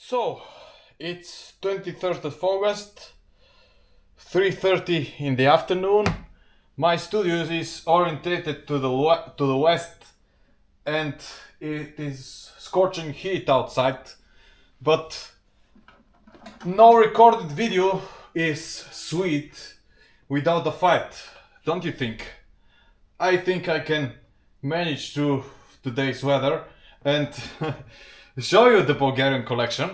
So, it's 23rd of August, 3:30 in the afternoon. My studio is orientated to the west, and it is scorching heat outside. But no recorded video is sweet without a fight, don't you think? I think I can manage through today's weather and show you the Bulgarian collection.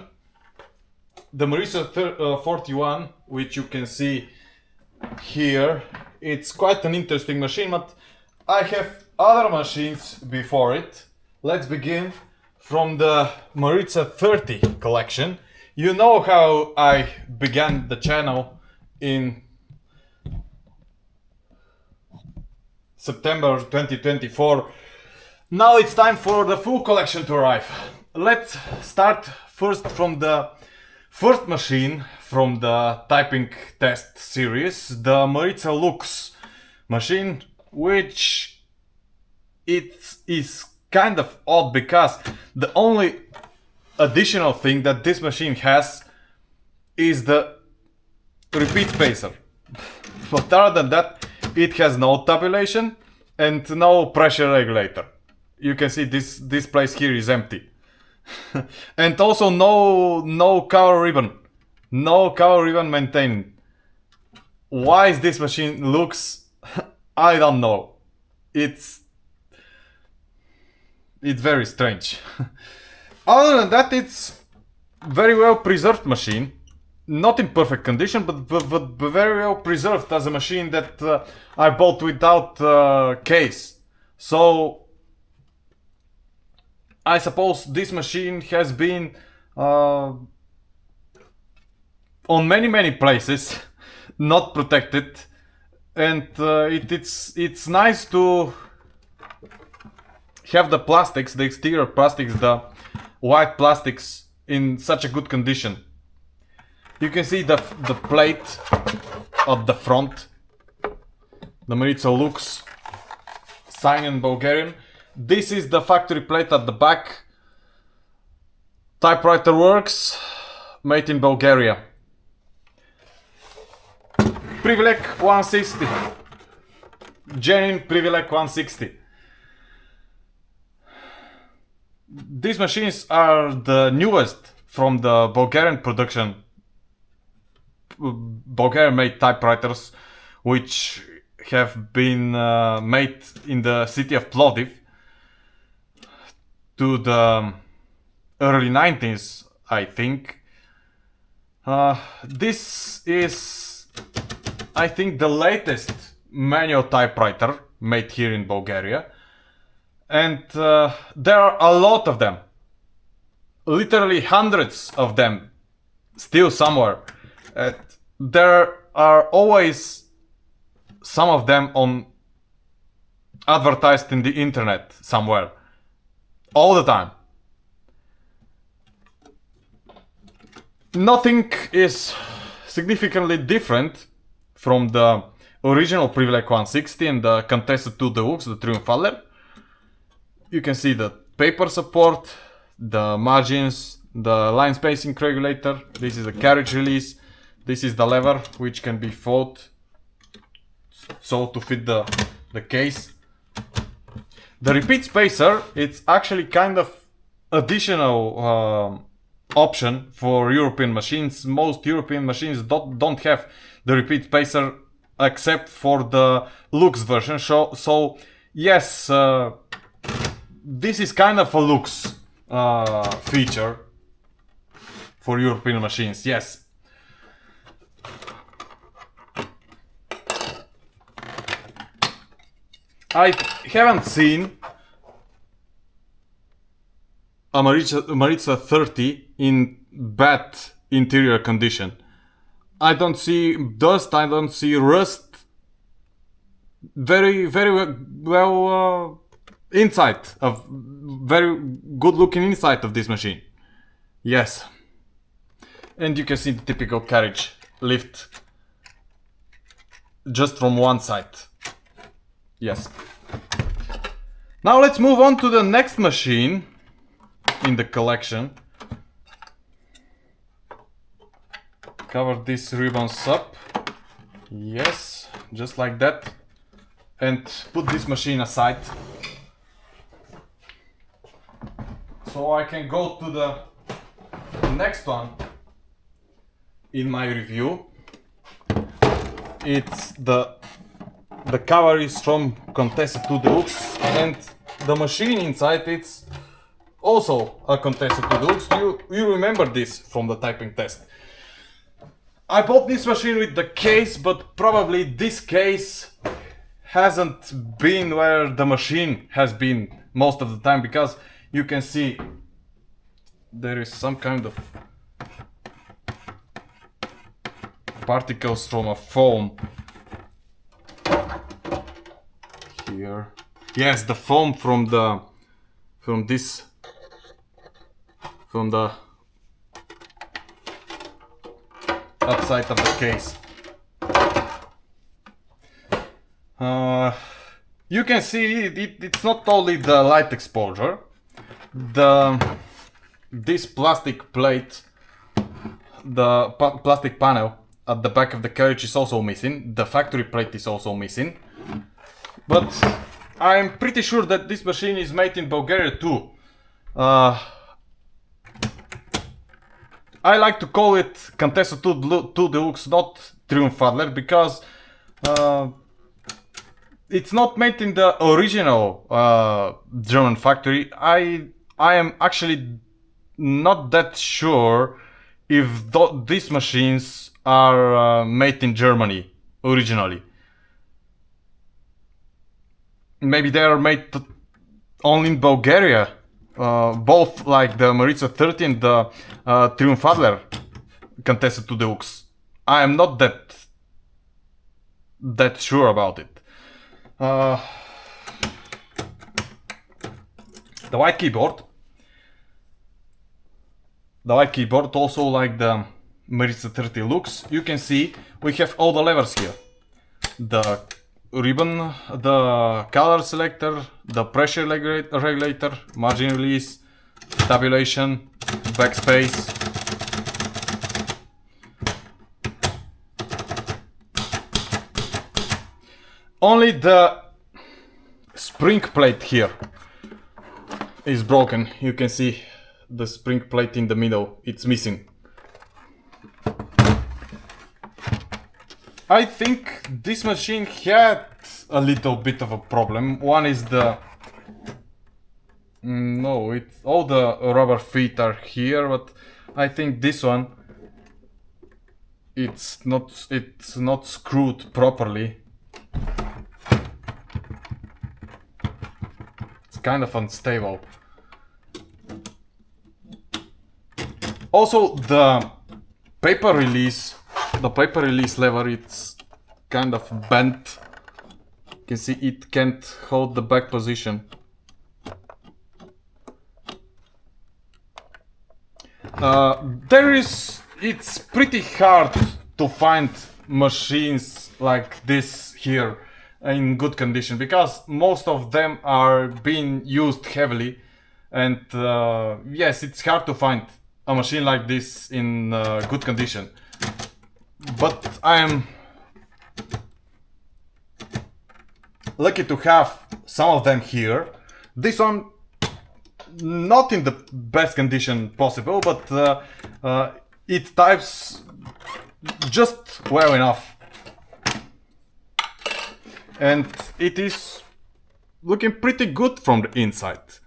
The Maritsa 41, which you can see here, it's quite an interesting machine, but I have other machines before it. Let's begin from the Maritsa 30 collection. You know how I began the channel in September 2024. Now it's time for the full collection to arrive. Let's start first from the first machine from the typing test series, the Maritsa Lux machine, which it is kind of odd because the only additional thing that this machine has is the repeat spacer. But other than that, it has no tabulation and no pressure regulator. You can see this place here is empty. And also no cover ribbon. No cover ribbon maintained. Why is this machine looks? I don't know. It's very strange. Other than that, it's very well preserved machine. Not in perfect condition, but very well preserved as a machine that I bought without case. So I suppose this machine has been on many places, not protected, and it's nice to have the plastics, the exterior plastics, the white plastics in such a good condition. You can see the plate at the front, the Maritsa Lux sign in Bulgarian. This is the factory plate at the back. Typewriter works, made in Bulgaria. Privileg 160. Genuine Privileg 160. These machines are the newest from the Bulgarian production. Bulgarian made typewriters, which have been made in the city of Plovdiv to the early 90s, I think. This is, I think, the latest manual typewriter made here in Bulgaria. And there are a lot of them. Literally hundreds of them still somewhere. There are always some of them advertised in the internet somewhere. All the time. Nothing is significantly different from the original Privileg 160 and the Contessa 2 Deluxe, the Triumphaler. You can see the paper support, the margins, the line spacing regulator. This is a carriage release. This is the lever which can be folded so to fit the case. The repeat spacer, it's actually kind of additional option for European machines. Most European machines don't have the repeat spacer except for the Lux version. So yes, this is kind of a Lux feature for European machines, yes. I haven't seen a Maritsa 30 in bad interior condition. I don't see dust, I don't see rust. Very well inside, of very good looking inside of this machine. Yes. And you can see the typical carriage lift just from one side. Yes. Now let's move on to the next machine in the collection. cover these ribbons up. Yes, just like that. And put this machine aside. So I can go to the next one in my review. It's the cover is from Contessa 2 Deluxe, and the machine inside it's also a Contessa 2 Deluxe. You remember this from the typing test. I bought this machine with the case, but probably this case hasn't been where the machine has been most of the time, because you can see there is some kind of particles from a foam here. Yes, the foam from the outside of the case. You can see it's not only the light exposure. This plastic plate, the plastic panel at the back of the carriage is also missing. The factory plate is also missing. But I'm pretty sure that this machine is made in Bulgaria too. I like to call it Contessa 2 Deluxe, not Triumph Adler, because it's not made in the original German factory. I am actually not that sure if these machines are made in Germany originally. Maybe they are made only in Bulgaria. Both like the Maritsa 30 and the Triumph Adler Contessa 2 Deluxe. I am not that sure about it. The white keyboard. The white keyboard, also like the Maritsa 30 Lux, you can see we have all the levers here. The ribbon, the color selector, the pressure regulator, margin release, tabulation, backspace. Only the spring plate here is broken. You can see the spring plate in the middle, it's missing. I think this machine had a little bit of a problem. One is the... No, all the rubber feet are here, but I think this one it's not screwed properly. It's kind of unstable. Also the paper release lever, it's kind of bent. You can see it can't hold the back position. It's pretty hard to find machines like this here in good condition, because most of them are being used heavily, and yes, it's hard to find a machine like this in good condition. But I am lucky to have some of them here. This one not in the best condition possible, but it types just well enough, and it is looking pretty good from the inside.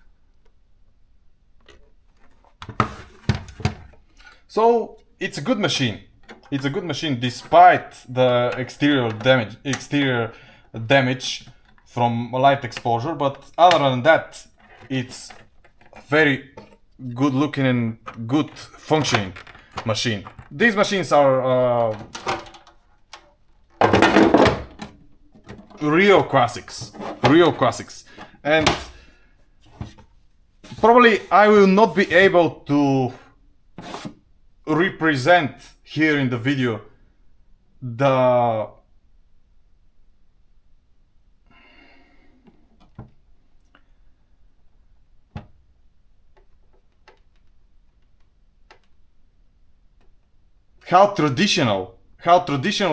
So it's a good machine. It's a good machine despite the exterior damage from light exposure, but other than that, it's very good looking and good functioning machine. These machines are real classics, and probably I will not be able to represent here in the video the how traditional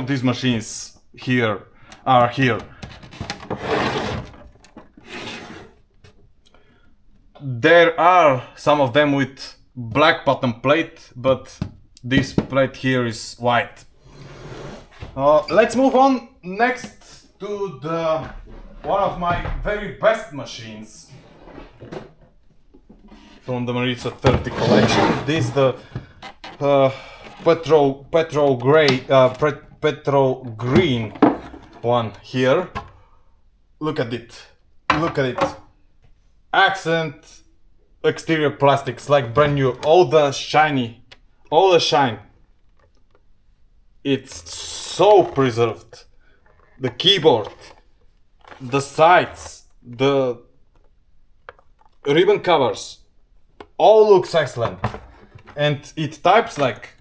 these machines are here. There are some of them with black bottom plate, but this plate here is white. Let's move on next to one of my very best machines from the Maritsa 30 collection. This is the petrol green one here. Look at it. Accent exterior plastics, like brand new. All the shine. It's so preserved. The keyboard, the sides, the ribbon covers, all looks excellent. And it types like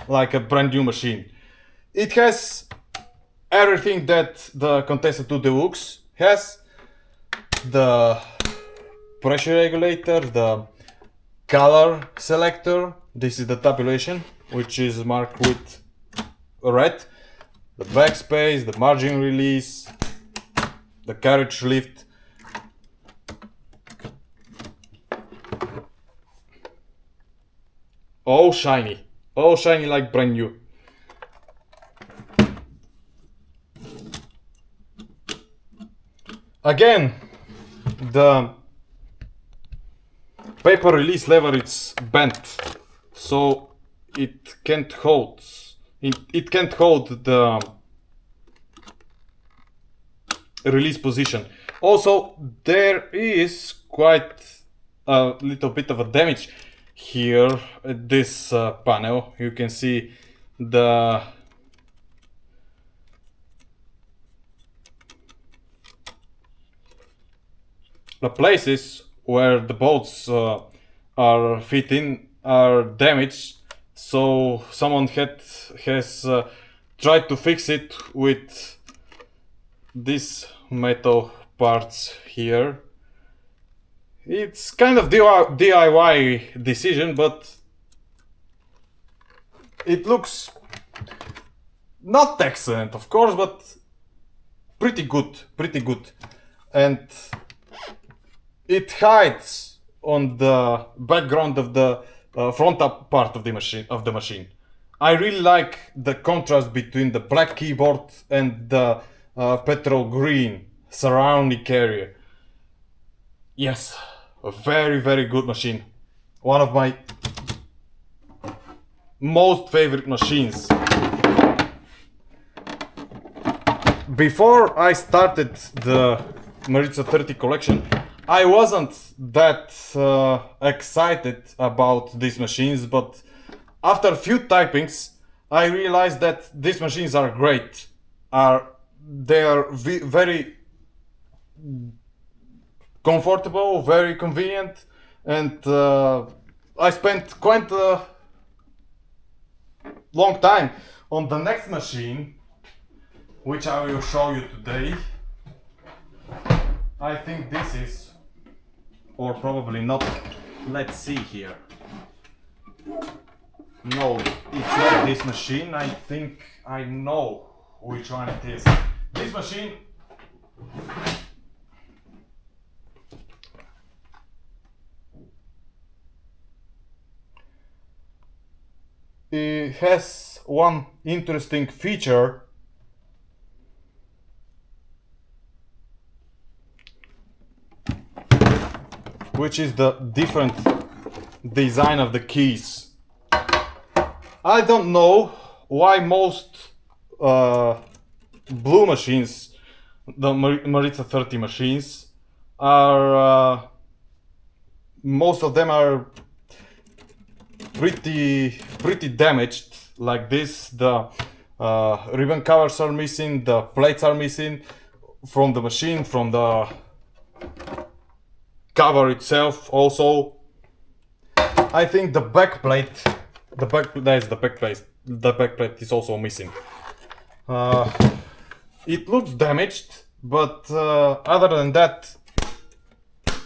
a brand new machine. It has everything that the Contessa 2 Deluxe has. The pressure regulator, the color selector. This is the tabulation, which is marked with red. The backspace, the margin release, the carriage lift. All shiny like brand new. Again, the paper release lever is bent, so it can't hold the release position. Also, there is quite a little bit of a damage here at this panel. You can see the places where the bolts are fitting are damaged, so someone has tried to fix it with these metal parts here. It's kind of DIY decision, but it looks not excellent, of course, but pretty good. And it hides on the background of the front up part of the machine. I really like the contrast between the black keyboard and the petrol green surrounding area. Yes, a very, very good machine. One of my most favorite machines. Before I started the Maritsa 30 collection, I wasn't that excited about these machines, but after a few typings, I realized that these machines are great. They are very comfortable, very convenient, and I spent quite a long time on the next machine, which I will show you today. I think this is, or probably not. Let's see here. No, it's not this machine. I think I know which one it is. This machine it has one interesting feature, which is the different design of the keys. I don't know why most blue machines, the Maritsa 30 machines, are most of them are pretty damaged like this. The ribbon covers are missing, the plates are missing from the machine, from the cover itself also. I think the back plate is also missing. It looks damaged, but other than that,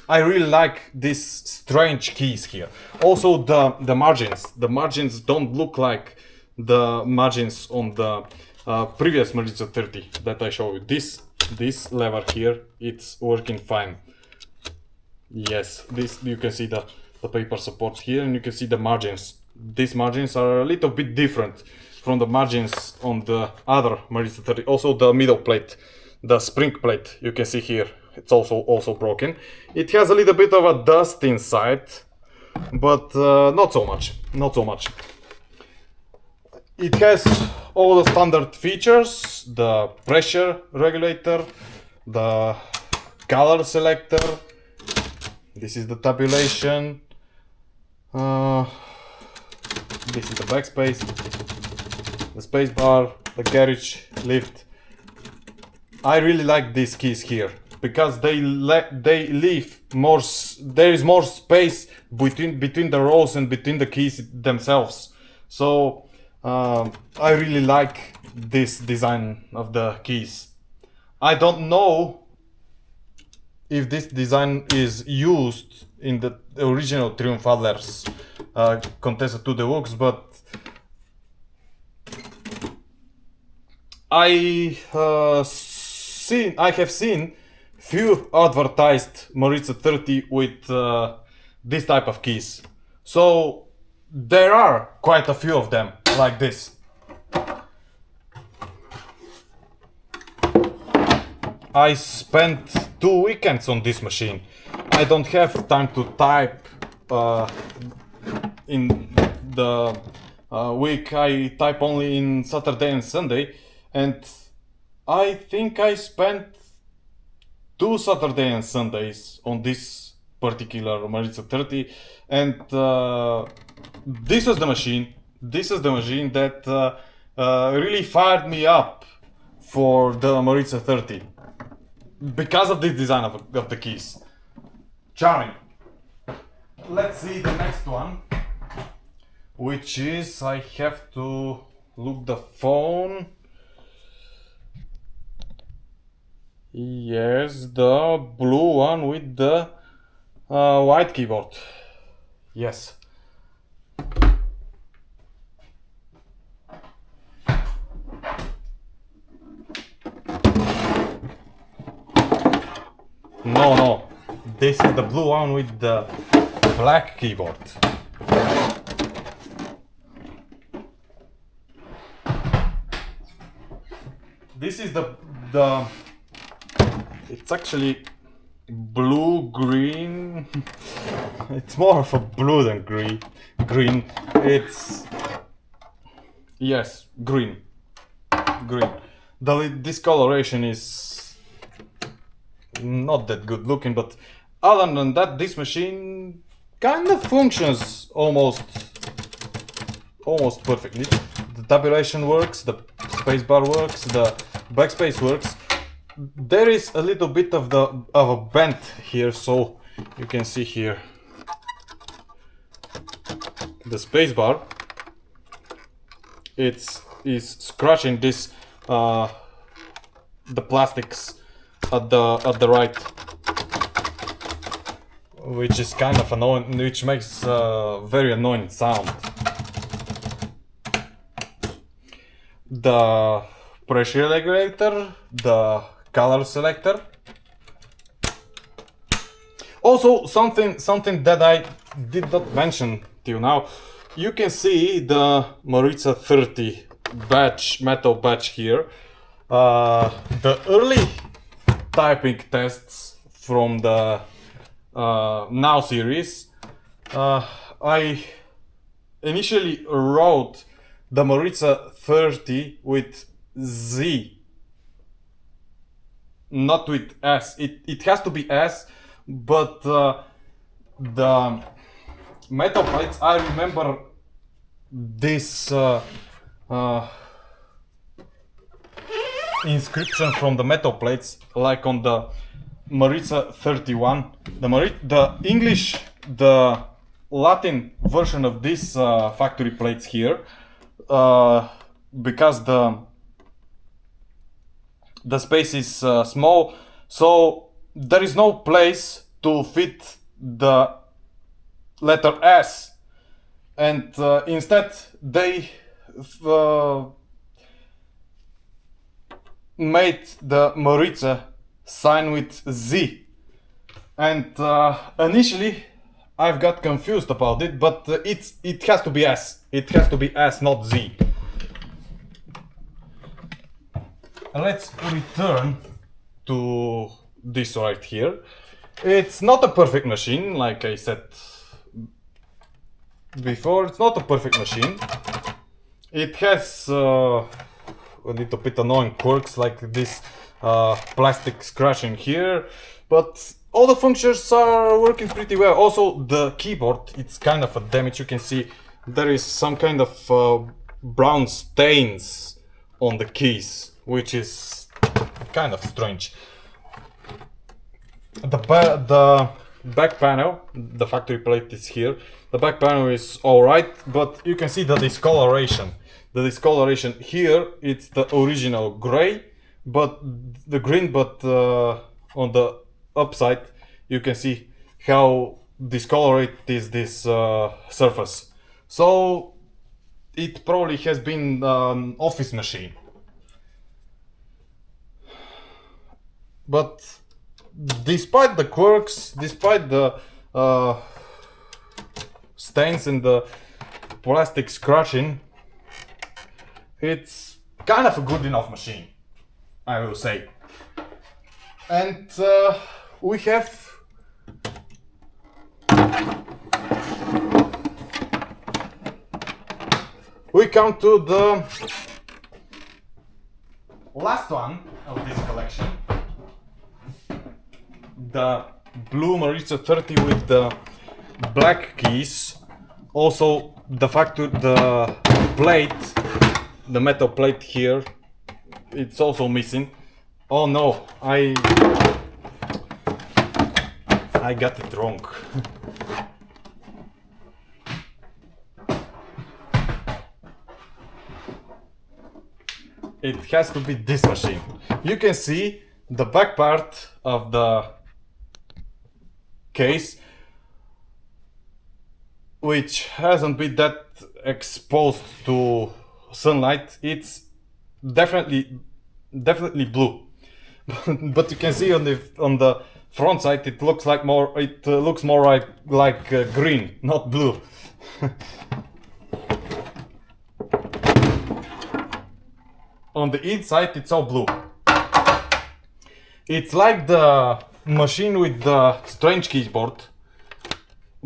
I really like these strange keys here. Also the margins don't look like the margins on the previous Maritsa 30 that I showed you. This lever here, it's working fine. Yes, this you can see the paper support here, and you can see the margins. These margins are a little bit different from the margins on the other Maritsa 30. Also the middle plate, the spring plate, you can see here, it's also broken. It has a little bit of a dust inside, but not so much. It has all the standard features: the pressure regulator, the color selector. This is the tabulation. This is the backspace, the space bar, the carriage lift. I really like these keys here because they leave more. There is more space between the rows and between the keys themselves. So I really like this design of the keys. I don't know if this design is used in the original Triumph Adlers Contessa 2 Deluxe, but I have seen few advertised Maritsa 30 with this type of keys. So there are quite a few of them like this. I spent 2 weekends on this machine. I don't have time to type in the week. I type only in Saturday and Sunday, and I think I spent 2 Saturday and Sundays on this particular Maritsa 30, and this was the machine. This is the machine that really fired me up for the Maritsa 30 because of this design of the keys. Charming. Let's see the next one, which is, I have to look the phone. Yes, the blue one with the white keyboard. Yes. No, this is the blue one with the black keyboard. This is the it's actually blue-green. It's more of a blue than green. It's, yes, green. The discoloration is not that good looking, but other than that, this machine kind of functions almost perfectly. The tabulation works, the spacebar works, the backspace works. There is a little bit of a bend here, so you can see here the spacebar. Is scratching this the plastics at the right, which is kind of annoying, which makes a very annoying sound. The pressure regulator, the color selector. Also, something that I did not mention till now. You can see the Maritsa 30 metal badge here. The early typing tests from the Now series, I initially wrote the Maritsa 30 with Z, not with S. It has to be S, but the metal plates, I remember this inscription from the metal plates, like on the Maritsa 31. The English, the Latin version of this factory plates here, because the space is small, so there is no place to fit the letter S, and instead they made the Maritsa sign with Z. And initially I've got confused about it, but it has to be S. It has to be S, not Z. Let's return to this right here. It's not a perfect machine, like I said before. It's not a perfect machine. It has a little bit annoying quirks like this plastic scratching here, but all the functions are working pretty well. Also the keyboard, it's kind of a damage. You can see there is some kind of brown stains on the keys, which is kind of strange. The back panel, the factory plate is here. The back panel is alright, but you can see the discoloration. The discoloration here, it's the original gray, but the green, but on the upside you can see how discolored is this surface. So it probably has been an office machine. But despite the quirks, despite the stains and the plastic scratching, it's kind of a good enough machine, I will say. And we come to the last one of this collection, the blue Maritsa 30 with the black keys. Also the plate, the metal plate here, it's also missing. Oh no, I got it wrong. It has to be this machine. You can see the back part of the case, which hasn't been that exposed to sunlight. It's definitely blue. But you can see on the front side it looks more like green, not blue. On the inside it's all blue. It's like the machine with the strange keyboard,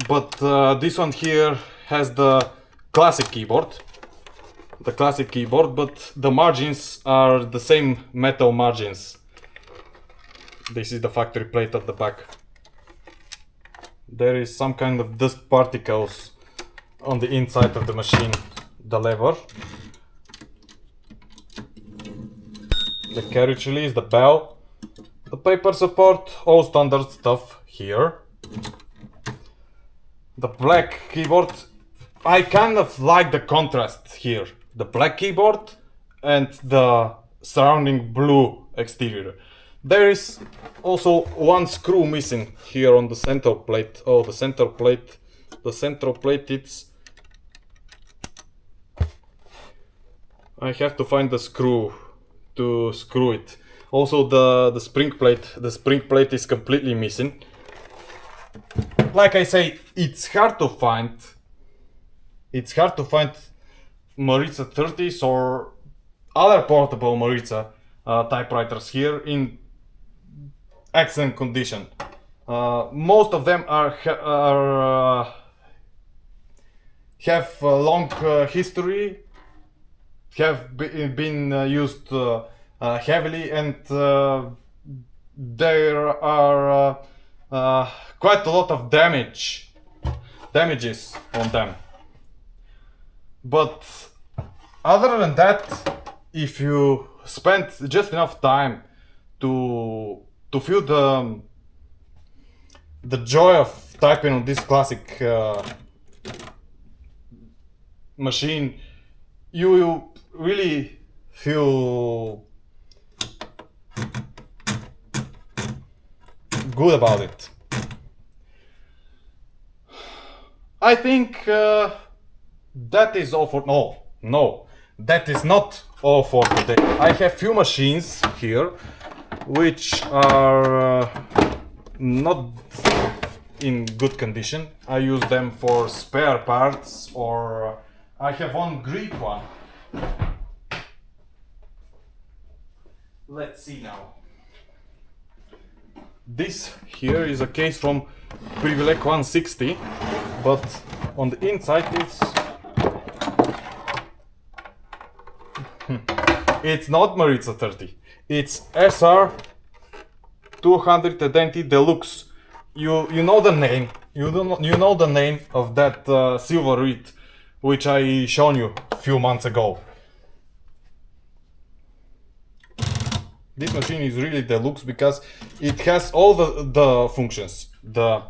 but this one here has the classic keyboard. But the margins are the same metal margins. This is the factory plate at the back. There is some kind of dust particles on the inside of the machine, the lever. The carriage release, the bell, the paper support, all standard stuff here. The black keyboard, I kind of like the contrast here. The black keyboard and the surrounding blue exterior. There is also one screw missing here on the center plate. Oh, the central plate, it's... I have to find the screw to screw it. Also the spring plate is completely missing. Like I say, it's hard to find Maritsa 30s or other portable Maritsa typewriters here in excellent condition. Most of them have a long history, have been used heavily, and there are quite a lot of damages on them. But other than that, if you spend just enough time to feel the joy of typing on this classic machine, you will really feel good about it. I think that is all for no, that is not all for today. I have few machines here which are not in good condition. I use them for spare parts, or I have one Greek one. Let's see now. This here is a case from Privileg 160, but on the inside it's not Maritsa 30. It's SR 220 Deluxe. You know the name. You know the name of that silver reed, which I shown you a few months ago. This machine is really deluxe because it has all the functions. The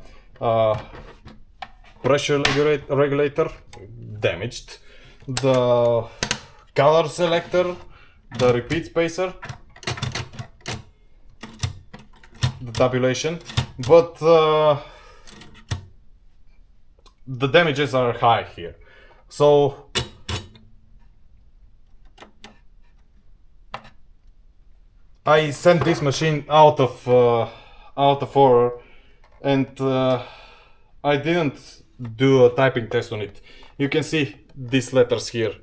pressure regulator, damaged. The color selector, the repeat spacer, the tabulation, but the damages are high here. So I sent this machine out of order, and I didn't do a typing test on it. You can see these letters here,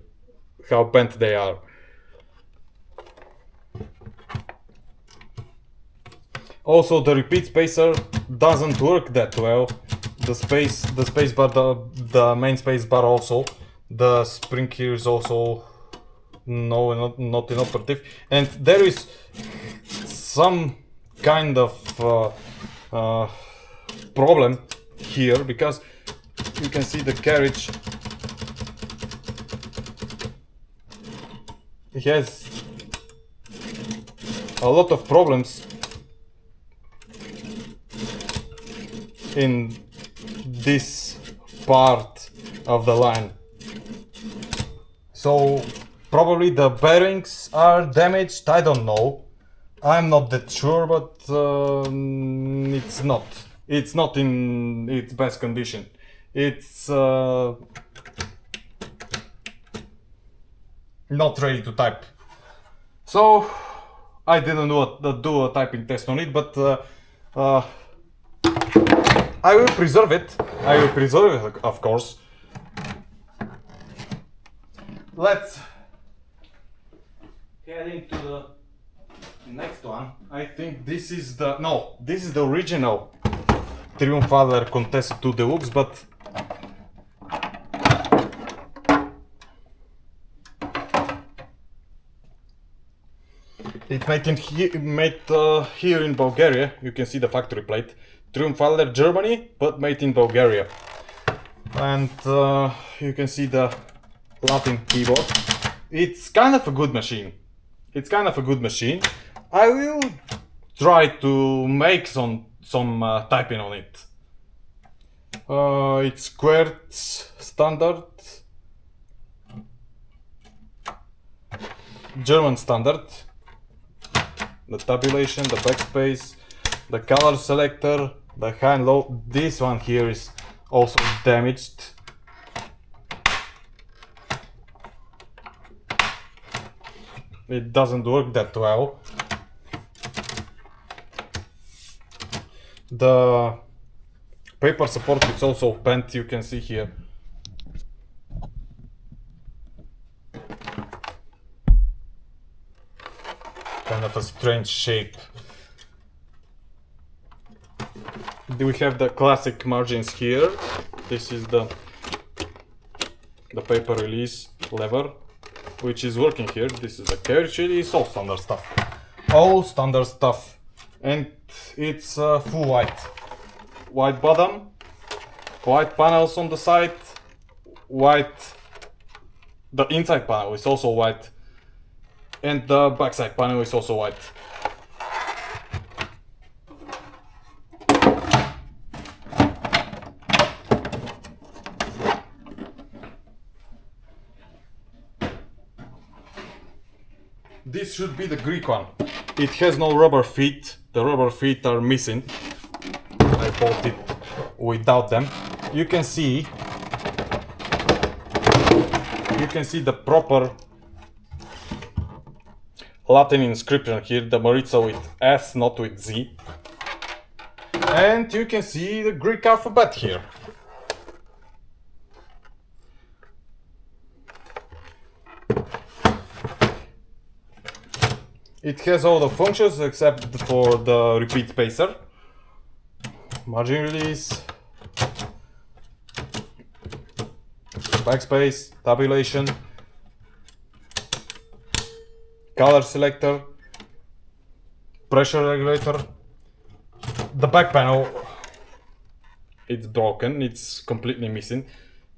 how bent they are. Also, the repeat spacer doesn't work that well. The space bar, the main space bar also. The spring here is also not inoperative, and there is some kind of problem here, because you can see the carriage. It has a lot of problems in this part of the line. So probably the bearings are damaged, I don't know. I'm not that sure, but it's not in its best condition. It's not ready to type. So I didn't do a typing test on it, but I will preserve it. Of course. Let's head into the next one. I think this is the original Triumphaler Contest 2 Deluxe, but it's made here in Bulgaria. You can see the factory plate. Triumphaler Germany, but made in Bulgaria. And you can see the Latin keyboard. It's kind of a good machine. I will try to make some typing on it. It's quartz standard, German standard. The tabulation, the backspace, the color selector, the high and low. This one here is also damaged. It doesn't work that well. The paper support is also bent, you can see here. Kind of a strange shape. We have the classic margins here. This is the paper release lever, which is working here. This is the carriage. It is all standard stuff. And it's full white bottom, white panels on the side, white. The inside panel is also white, and the backside panel is also white. This should be the Greek one. It has no rubber feet. The rubber feet are missing. I bought it without them. You can see you can see the proper Latin inscription here, the Maritsa with S, not with Z. And you can see the Greek alphabet here. It has all the functions except for the repeat spacer, margin release, backspace, tabulation, color selector, pressure regulator. The back panel, it's broken, it's completely missing.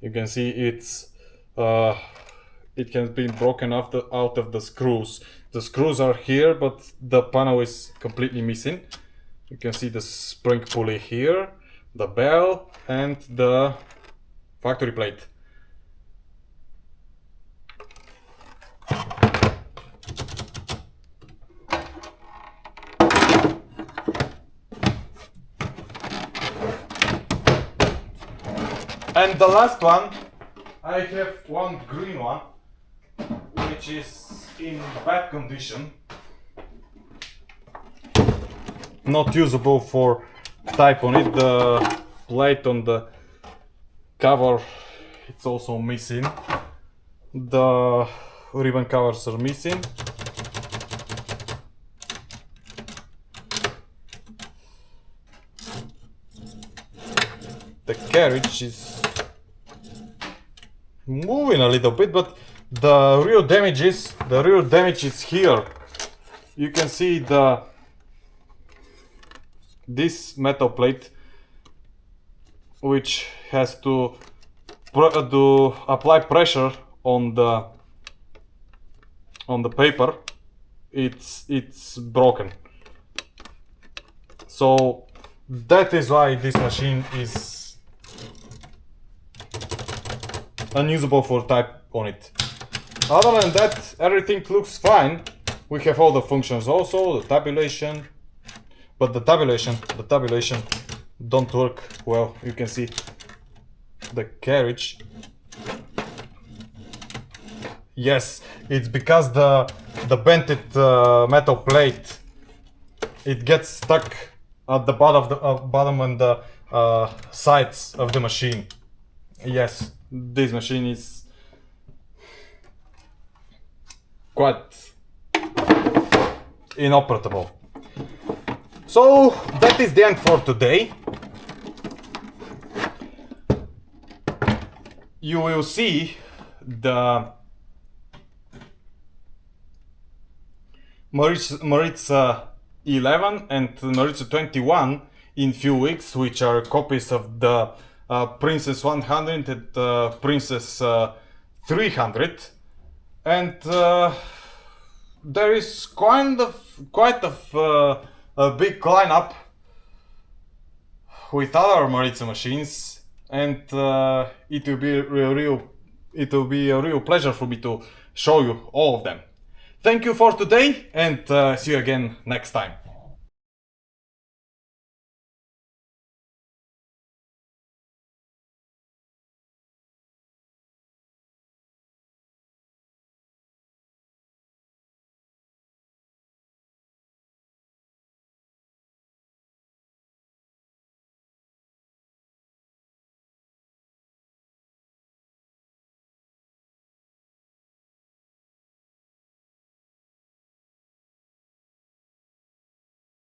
You can see it has been broken out of the screws. The screws are here, but the panel is completely missing. You can see the spring pulley here, the bell, and the factory plate. And the last one, I have one green one, which is in bad condition, not usable for type on it. The plate on the cover, it's also missing. The ribbon covers are missing. The carriage is moving a little bit, but the real damage is here. You can see this metal plate, which has to apply pressure on the paper. It's broken. So that is why this machine is unusable for type on it. Other than that, everything looks fine. We have all the functions also, the tabulation, but the tabulation don't work well. You can see the carriage. Yes, it's because the bented metal plate, it gets stuck at the bottom and the sides of the machine. Yes, this machine is quite inoperable. So that is the end for today. You will see the Maritsa 11 and Maritsa 21 in few weeks, which are copies of the Princess 100 and Princess 300, and there is quite a big lineup with other Maritsa machines, and it will be a real pleasure for me to show you all of them. Thank you for today, and see you again next time.